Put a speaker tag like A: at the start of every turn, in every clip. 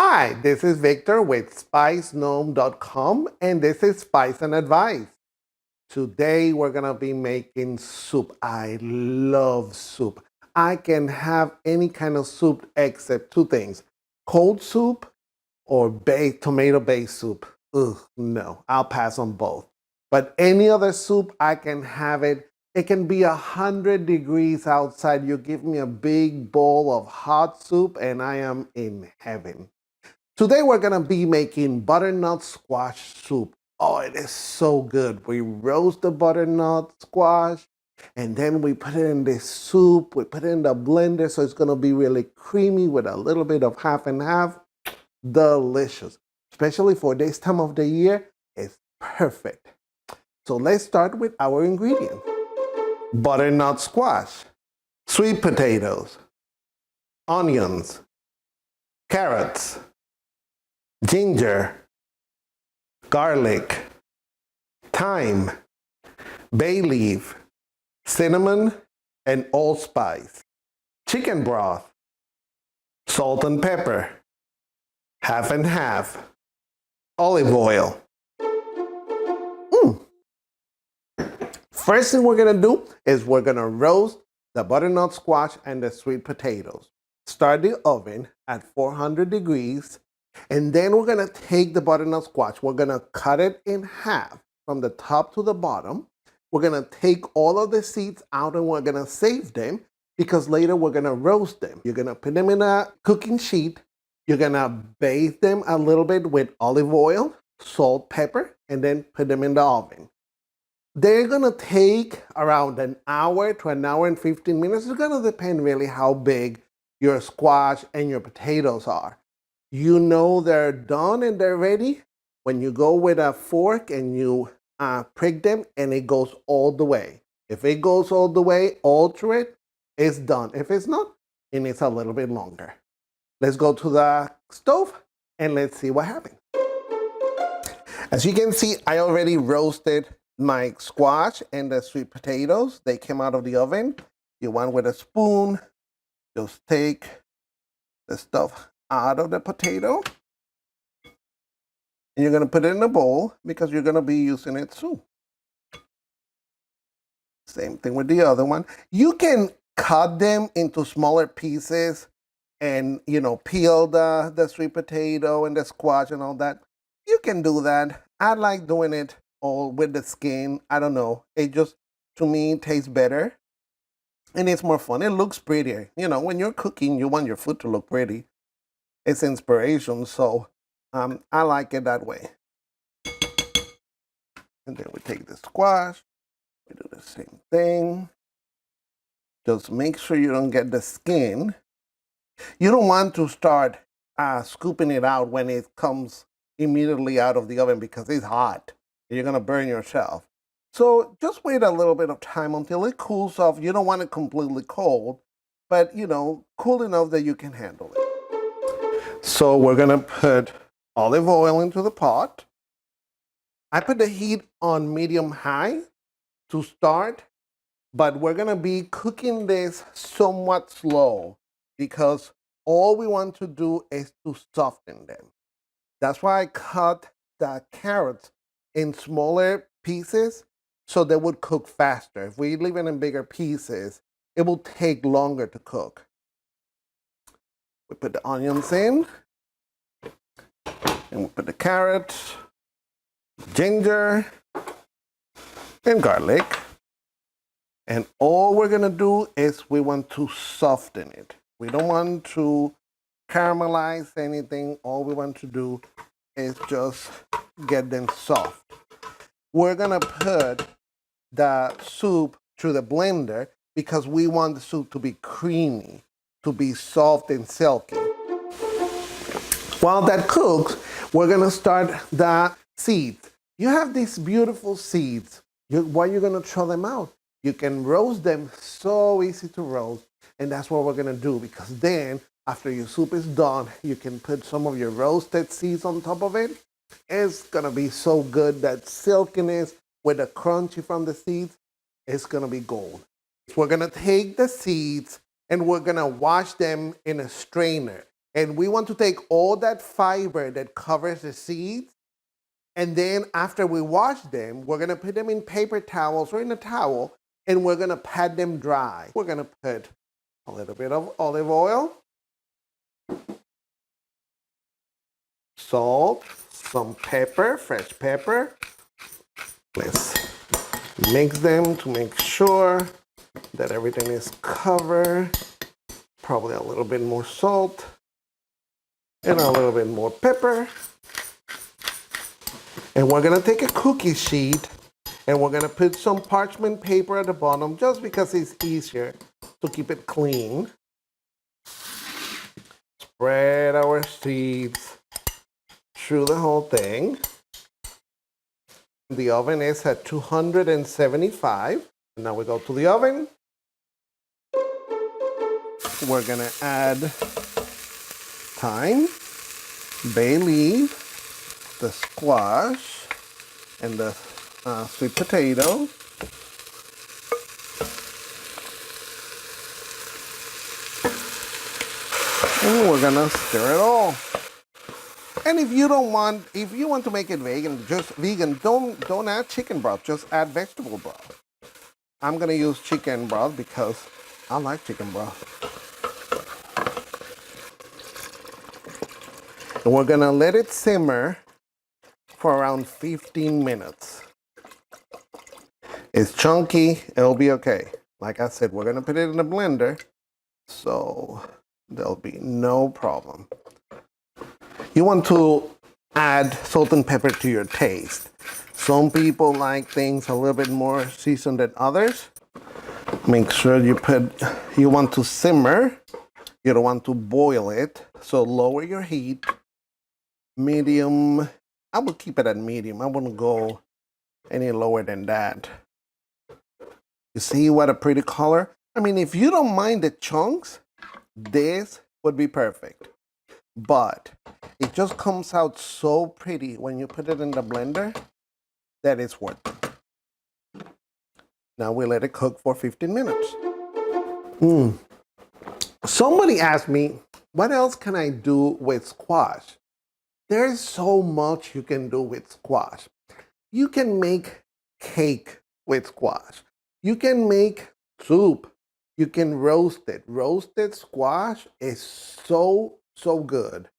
A: Hi, this is Victor with spicegnome.com and this is Spice and Advice. Today we're gonna be making soup. I love soup. I can have any kind of soup except two things: cold soup or tomato-based soup. Ugh, no, I'll pass on both. But any other soup, I can have it. It can be 100 degrees outside. You give me a big bowl of hot soup and I am in heaven. Today we're gonna be making butternut squash soup. Oh, it is so good. We roast the butternut squash and then we put it in this soup. We put it in the blender so it's gonna be really creamy with a little bit of half and half. Delicious. Especially for this time of the year, it's perfect. So let's start with our ingredients. Butternut squash, sweet potatoes, onions, carrots, ginger, garlic, thyme, bay leaf, cinnamon, and allspice, chicken broth, salt and pepper, half and half, olive oil. First thing we're gonna do is we're gonna roast the butternut squash and the sweet potatoes. Start the oven at 400 degrees. And then we're gonna take the butternut squash. We're gonna cut it in half from the top to the bottom. We're gonna take all of the seeds out and we're gonna save them because later we're gonna roast them. You're gonna put them in a cooking sheet. You're gonna bathe them a little bit with olive oil, salt, pepper, and then put them in the oven. They're gonna take around an hour to an hour and 15 minutes. It's gonna depend really how big your squash and your potatoes are. You know they're done and they're ready when you go with a fork and you prick them and it goes all the way. If it goes all the way, all through it, it's done. If it's not, it needs a little bit longer. Let's go to the stove and let's see what happens. As you can see, I already roasted my squash and the sweet potatoes. They came out of the oven. You want with a spoon, just take the stuff out of the potato. And you're going to put it in a bowl because you're going to be using it soon. Same thing with the other one. You can cut them into smaller pieces and, peel the sweet potato and the squash and all that. You can do that. I like doing it all with the skin. I don't know. It just, to me, tastes better. And it's more fun. It looks prettier. When you're cooking, you want your food to look pretty. It's inspiration, so I like it that way. And then we take the squash. We do the same thing. Just make sure you don't get the skin. You don't want to start scooping it out when it comes immediately out of the oven because it's hot. You're going to burn yourself. So just wait a little bit of time until it cools off. You don't want it completely cold, but cool enough that you can handle it. So we're going to put olive oil into the pot. I put the heat on medium-high to start, but we're going to be cooking this somewhat slow because all we want to do is to soften them. That's why I cut the carrots in smaller pieces so they would cook faster. If we leave it in bigger pieces, it will take longer to cook. We put the onions in, and we put the carrots, ginger, and garlic. And all we're gonna do is we want to soften it. We don't want to caramelize anything. All we want to do is just get them soft. We're gonna put the soup through the blender because we want the soup to be creamy, to be soft and silky. While that cooks, we're gonna start the seeds. You have these beautiful seeds. Why are you gonna throw them out? You can roast them, so easy to roast, and that's what we're gonna do because then after your soup is done, you can put some of your roasted seeds on top of it. It's gonna be so good. That silkiness with the crunchy from the seeds, it's gonna be gold. We're gonna take the seeds and we're gonna wash them in a strainer. And we want to take all that fiber that covers the seeds. And then after we wash them, we're going to put them in paper towels or in a towel, and we're going to pat them dry. We're going to put a little bit of olive oil, salt, some pepper, fresh pepper. Let's mix them to make sure that everything is covered. Probably a little bit more salt and a little bit more pepper. And we're gonna take a cookie sheet and we're gonna put some parchment paper at the bottom just because it's easier to keep it clean. Spread our seeds through the whole thing. The oven is at 275. Now we go to the oven. We're gonna add thyme, bay leaf, the squash, and the sweet potato. And we're gonna stir it all. And if you want to make it vegan, don't add chicken broth, just add vegetable broth. I'm gonna use chicken broth because I like chicken broth. And we're gonna let it simmer for around 15 minutes. It's chunky, it'll be okay. Like I said, we're gonna put it in a blender, so there'll be no problem. You want to add salt and pepper to your taste. Some people like things a little bit more seasoned than others. Make sure you want to simmer. You don't want to boil it. So lower your heat. Medium, I will keep it at medium. I wouldn't go any lower than that. You see what a pretty color? I mean, if you don't mind the chunks, this would be perfect. But it just comes out so pretty when you put it in the blender that it's worth it. Now we let it cook for 15 minutes. Somebody asked me, what else can I do with squash? There's so much you can do with squash. You can make cake with squash. You can make soup. You can roast it. Roasted squash is so good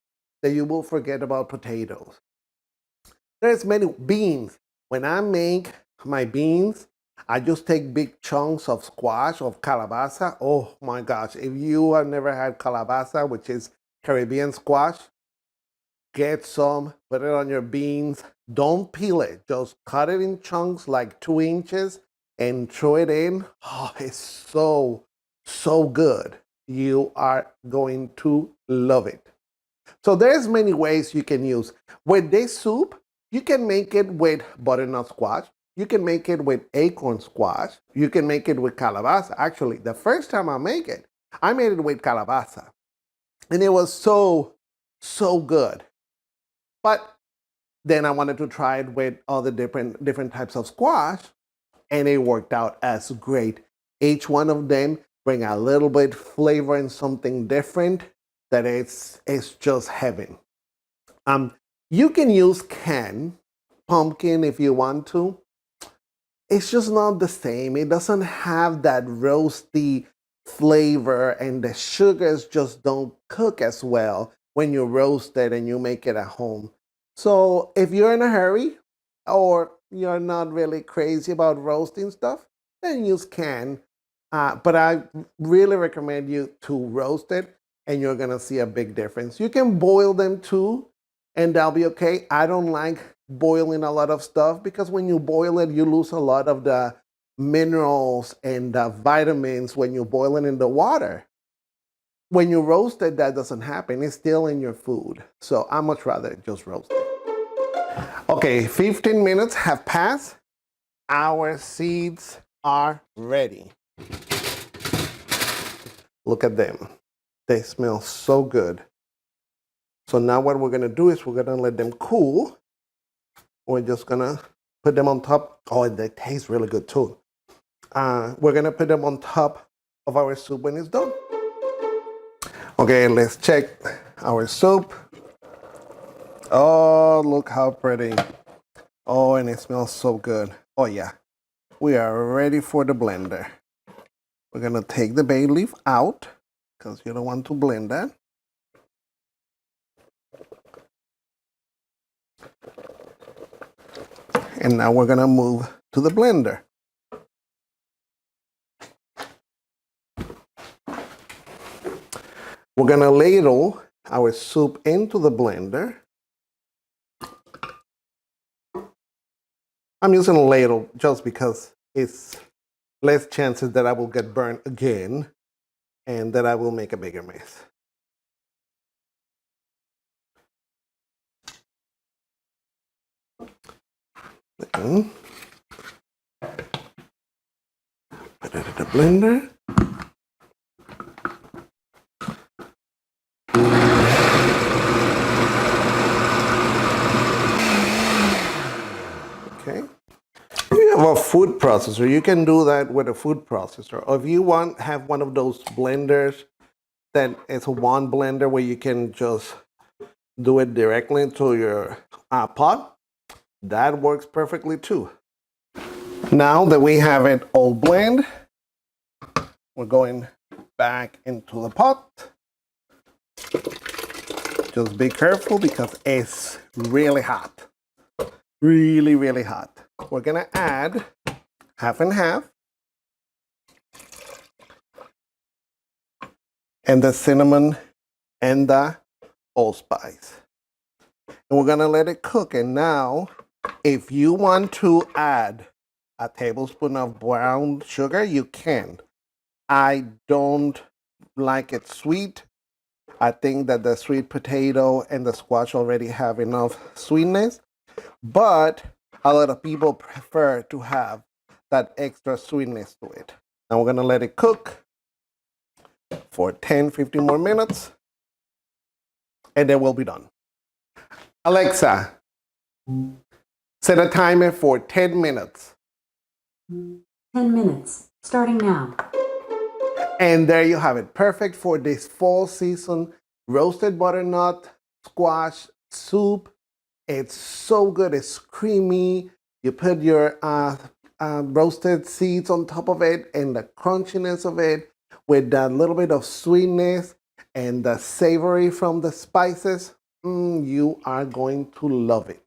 A: that you will forget about potatoes. There's many beans. When I make my beans, I just take big chunks of squash, of calabaza. Oh my gosh, if you have never had calabaza, which is Caribbean squash, get some, put it on your beans. Don't peel it, just cut it in chunks like 2 inches and throw it in. Oh, it's so good. You are going to love it. So there's many ways you can use. With this soup, you can make it with butternut squash. You can make it with acorn squash. You can make it with calabaza. Actually, the first time I made it with calabaza. And it was so good. But then I wanted to try it with all the different types of squash, and it worked out as great. Each one of them bring a little bit flavor and something different that it's just heaven. You can use canned pumpkin if you want to. It's just not the same. It doesn't have that roasty flavor, and the sugars just don't cook as well when you roast it and you make it at home. So if you're in a hurry or you're not really crazy about roasting stuff, then use canned. But I really recommend you to roast it, and you're gonna see a big difference. You can boil them too, and that'll be okay. I don't like boiling a lot of stuff because when you boil it, you lose a lot of the minerals and the vitamins when you boil it in the water. When you roast it, that doesn't happen. It's still in your food. So I much rather just roast it. Okay, 15 minutes have passed. Our seeds are ready. Look at them. They smell so good. So now what we're gonna do is we're gonna let them cool. We're just gonna put them on top. Oh, they taste really good too. We're gonna put them on top of our soup when it's done. Okay, let's check our soup. Oh, look how pretty. Oh, and it smells so good. Oh yeah, we are ready for the blender. We're gonna take the bay leaf out because you don't want to blend that. And now we're gonna move to the blender. We're gonna ladle our soup into the blender. I'm using a ladle just because it's less chances that I will get burned again and that I will make a bigger mess. Put it in the blender. Okay. If you have a food processor, you can do that with a food processor. Or if you have one of those blenders that it's a wand blender where you can just do it directly into your pot, that works perfectly too. Now that we have it all blend, we're going back into the pot. Just be careful because it's really hot. Really, really hot. We're gonna add half and half. And the cinnamon and the allspice. And we're gonna let it cook. And now, if you want to add a tablespoon of brown sugar, you can. I don't like it sweet. I think that the sweet potato and the squash already have enough sweetness, but a lot of people prefer to have that extra sweetness to it. Now we're gonna let it cook for 10-15 more minutes, and then we'll be done. Alexa, set a timer for 10 minutes.
B: 10 minutes, starting now.
A: And there you have it. Perfect for this fall season roasted butternut squash soup. It's so good. It's creamy. You put your roasted seeds on top of it and the crunchiness of it with that little bit of sweetness and the savory from the spices. You are going to love it.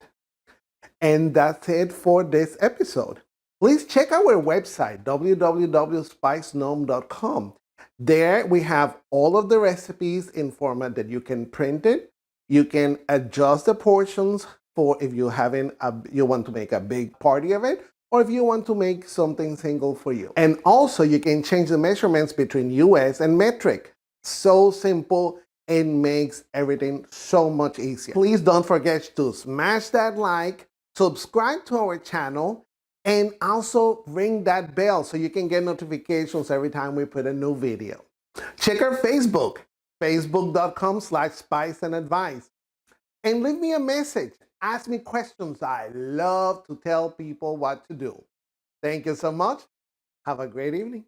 A: And that's it for this episode. Please check our website, www.spicegnome.com. There we have all of the recipes in format that you can print it. You can adjust the portions for if you want to make a big party of it, or if you want to make something single for you. And also you can change the measurements between US and metric. So simple, it makes everything so much easier. Please don't forget to smash that like, subscribe to our channel, and also ring that bell so you can get notifications every time we put a new video. Check our Facebook, facebook.com/spiceandadvice. And leave me a message. Ask me questions. I love to tell people what to do. Thank you so much. Have a great evening.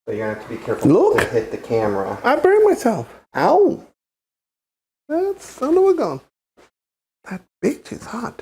C: So you're gonna have to be careful
A: Look.
C: to hit the camera.
A: I burned myself. Ow. That's, I know we're gone. That bitch is hot.